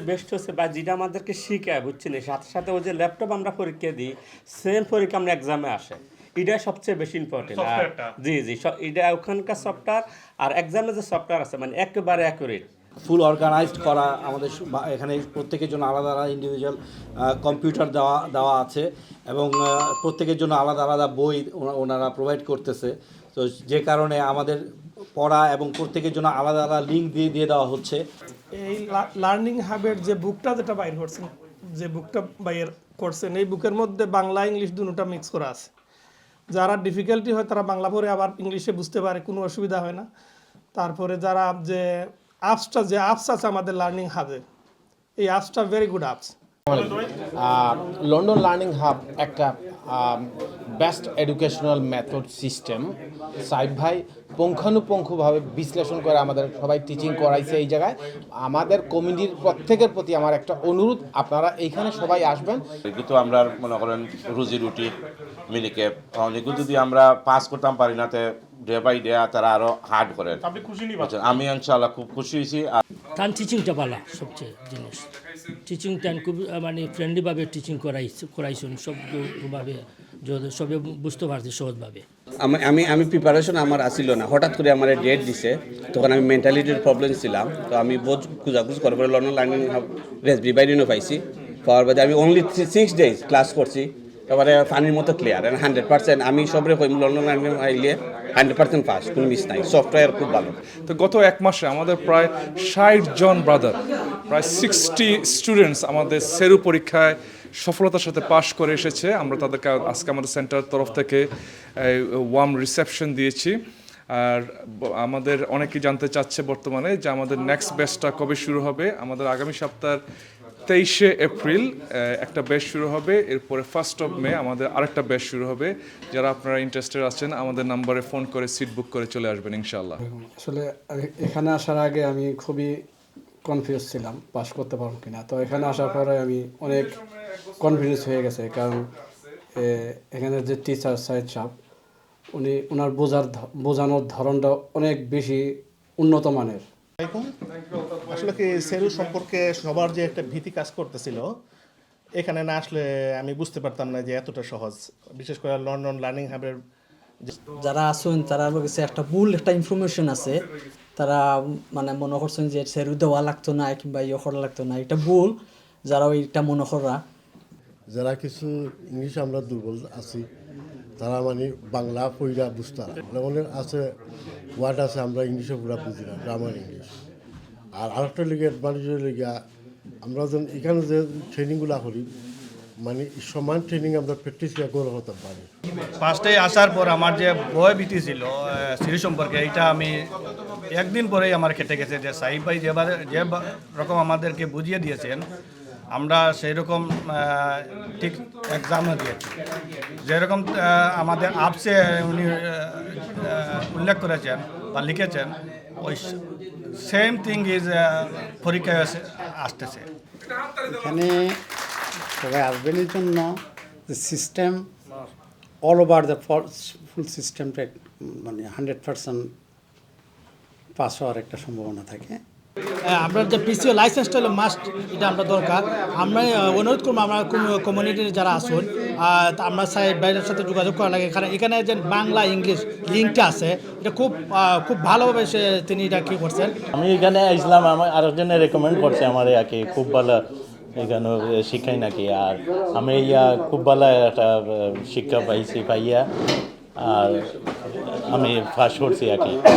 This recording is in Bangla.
বেস্ট হচ্ছে বা যেটা আমাদেরকে শিখায় বুঝছেন, সাথে সাথে ওই যে ল্যাপটপ আমরা পরীক্ষা দিই, সেম পরীক্ষা আমরা এক্সামে আসে, এটা সবচেয়ে বেশি ইম্পর্টেন্ট। জি জি, এটা ওখানকার সফটওয়্যার আর এক্সামে যে সফটওয়্যার আছে মানে একেবারে অ্যাকুরেট। ফুল অর্গানাইজড করা, আমাদের এখানে প্রত্যেকের জন্য আলাদা আলাদা ইন্ডিভিজুয়াল কম্পিউটার দেওয়া আছে এবং প্রত্যেকের জন্য আলাদা আলাদা বই ওনারা প্রোভাইড করতেছে। তো যে কারণে আমাদের পড়া এবং প্রত্যেকের জন্য আলাদা আলাদা লিঙ্ক দিয়ে দেওয়া হচ্ছে। এই লার্নিং হাবের যে বুকটা যেটা বাইর করছেন, যে বুকটা বাইর করছেন, এই বুকের মধ্যে বাংলা ইংলিশ দুটোটা মিক্স করা আছে। যারা ডিফিকাল্টি হয় তারা বাংলা পড়ে আবার ইংলিশে বুঝতে পারে, কোনো অসুবিধা হয় না। তারপরে যারা যে অ্যাপস আছে আমাদের লার্নিং হাবে, এই অ্যাপসটা very good apps. London learning hub একটা best educational method system. Saif ভাই পুঙ্খানুপুঙ্খভাবে বিশ্লেষণ করে আমাদের সবাই টিচিং করাইছে এই জায়গায়। আমাদের কমিউনিটির প্রত্যেকের প্রতি আমার একটা অনুরোধ, আপনারা এইখানে সবাই আসবেন। কিন্তু আমরা মনে করেন রুজি রুটি মিলিকে এগুলো যদি আমরা পাস করতাম পারি না, ডে বাই ডে তারা আরো হার্ড করে। আমি ইনশাআল্লাহ খুব খুশি হয়েছি। তার টিচিংটা ভালো সবচেয়ে জিনিস, টিচিং টাইম খুব মানে ফ্রেন্ডলিভাবে টিচিং করাইছেন সবভাবে, সবে বুঝতে পারছি সহজভাবে। আমি প্রিপারেশন আমার আসিল না, হঠাৎ করে আমার ডেট দিছে, তখন আমি মেন্টালিটির প্রবলেম ছিলাম। তো আমি বোঝ খুঁজাখুঁজ করার পরে লন্ডন লার্নিং রেসবি বাইরিনও পাইছি। পাওয়ার বাদে আমি অনলি 6 days ক্লাস করছি, এবারে পানির মতো ক্লিয়ার 100%। আমি সবরে কই লন্ডন লার্নিং আইলে 100% পাস, কোনো মিস নাই, সফটওয়্যার খুব ভালো। তো গত এক মাসে আমাদের প্রায় 60 জন ব্রাদার, প্রায় 60 স্টুডেন্টস আমাদের সেরু পরীক্ষায় সফলতার সাথে পাশ করে এসেছে। আমরা তাদেরকে আজকে আমাদের সেন্টার তরফ থেকে ওয়ার্ম রিসেপশন দিয়েছি। আর আমাদের অনেকেই জানতে চাচ্ছে বর্তমানে যে আমাদের নেক্সট ব্যাচটা কবে শুরু হবে। আমাদের আগামী সপ্তাহের 23শে এপ্রিল একটা ব্যাচ শুরু হবে, এরপরে 1st of May আমাদের আরেকটা ব্যাচ শুরু হবে। যারা আপনারা ইন্টারেস্টেড আছেন আমাদের নাম্বারে ফোন করে সিট বুক করে চলে আসবেন ইনশাআল্লাহ। আসলে এখানে আসার আগে আমি খুবই কনফিউজ ছিলাম পাস করতে পারবো কিনা। তো এখানে আসার পরে আমি অনেক কনফিডেন্স হয়ে গেছে, কারণ এখানে যে টিচার সাইদ সাহেব, ওনার বোঝানোর ধরনটা অনেক বেশি উন্নত মানের। আসলে কি সেরু সম্পর্কে সবার যে একটা ভীতি কাজ করতেছিল, এখানে না আসলে আমি বুঝতে পারতাম না যে এতটা সহজ। বিশেষ করে লন্ডন লার্নিং হাবের যারা আছেন তারা কাছে একটা ভুল একটা ইনফরমেশন আছে, তারা মানে মনে করছেন যে সেরু দেওয়া লাগতো না কিংবা ইয়ে করা লাগতো না, এটা ভুল। যারা ওইটা মনে করা, যারা কিছু ইংলিশ আমরা দুর্বল আছি, তারা মানে বাংলা পইরা বুঝতে না, অনেক আছে ওয়ার্ড আছে আমরা ইংলিশে পুরা বুঝি না, গ্রামার ইংলিশ। আর আরেকটা লিগে অ্যাডভান্টেজের লিগে আমরা যেন এখানে যে ট্রেনিংগুলো করি, মানে সমান ট্রেনিং আমরা প্র্যাকটিস করে হতে পারি। ফার্স্টে আসার পর আমার যে ভয় ভীতি ছিল সিরিজ সম্পর্কে, এইটা আমি একদিন পরেই আমার কেটে গেছে। যে সাহিব ভাই যে রকম আমাদেরকে বুঝিয়ে দিয়েছেন, আমরা সেই রকম ঠিক এক্সামও দিয়েছি। যেরকম আমাদের আপসে উনি উল্লেখ করেছেন বা লিখেছেন, ওই সেম থিং ইজ পরীক্ষায় আসতেছে। এখানে সবাই আসবেন এর জন্য সিস্টেম অল ওভার দ্য ফুল সিস্টেমটা মানে 100% পাস হওয়ার একটা সম্ভাবনা থাকে। আমরা যে পিসিও লাইসেন্সটা হলো মাস্ট, এটা আমরা দরকার। আমরা অনুরোধ করবো আমরা কমিউনিটির যারা আসুন, আমরা বাইরের সাথে যোগাযোগ করা লাগে, কারণ এখানে যে বাংলা ইংলিশ লিঙ্কটা আছে, এটা খুব ভালোভাবে তিনি এটা কী করছেন। আমি এখানে আসলাম, আমার আরেকজনে রেকমেন্ড করছে আমার ইয়াকে, খুব ভালো এখানে শিখাই নাকি। আর আমি খুব ভালো একটা শিক্ষা পাইয়া আর আমি ফার্স্ট করছি আর কি।